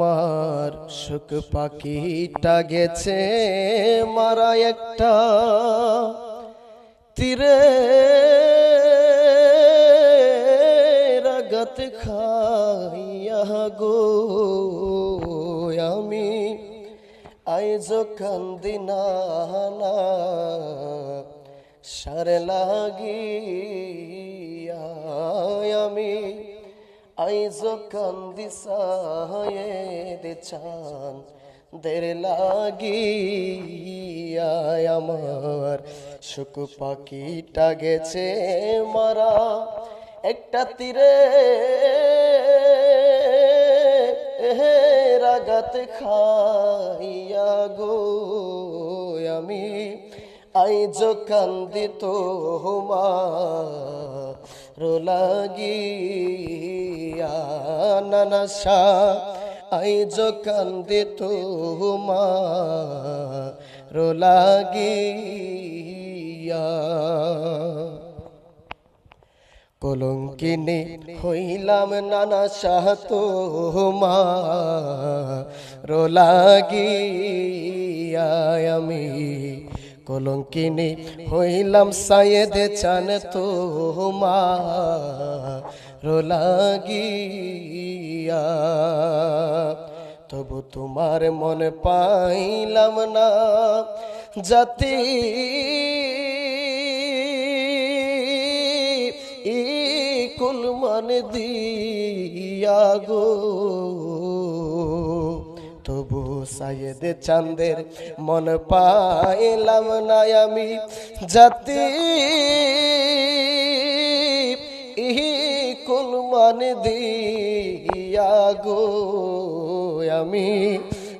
আমার সুখ পাখিটা গেছে মারা একটা তীরে রাগাত খাইয়া গো আমি আইজ কান্দি না সার লাগিয়া আমি আইজ কান্দি সায়েদ চান দের লাগিয়া আমার সুখ পাখিটা গেছে মারা একটা তীরে রাগাত খাইয়া গো আমি আইজ কান্দি তোমার লাগিয়া নানাশা আইজ কান্দি তোমার লাগিয়া কলঙ্কিনী হইলাম নানা শাহ তোমার লাগিয়া আমি কলঙ্কিনী হইলাম সায়েদ চান তোমার লাগিয়া তবু তোমার মন পাইলাম না জাতি কুলমান দিয়া গো তবু সায়েদ চাঁদের মন পাইলাম না আমি জাতি কুলমান দিয়া গো আমি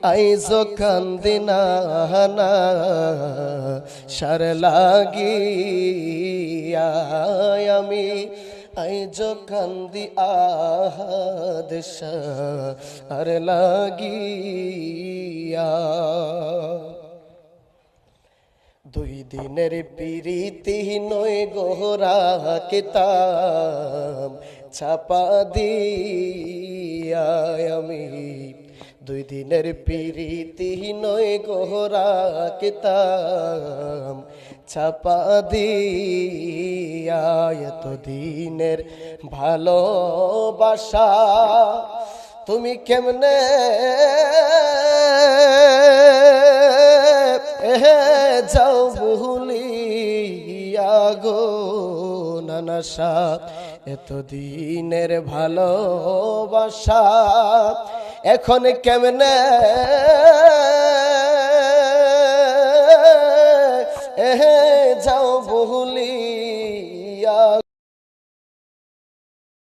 আইজ কান্দি না সার লাগিয়া আমি আইজ কান্দি আহাদ সার লাগিয়া দুই দিনের পিরিতি নয় গোহরা কিতাব ছাপা দিয়া আমি দুই দিনের পিরিতি নয় গোহরা কিতাব ছাপা দিয়া এত দিনের ভালোবাসা তুমি কেমনে যাও ভুলিয়া গো নানাশা এত দিনের ভালোবাসা এখন কেমনে যাও ভুলিয়া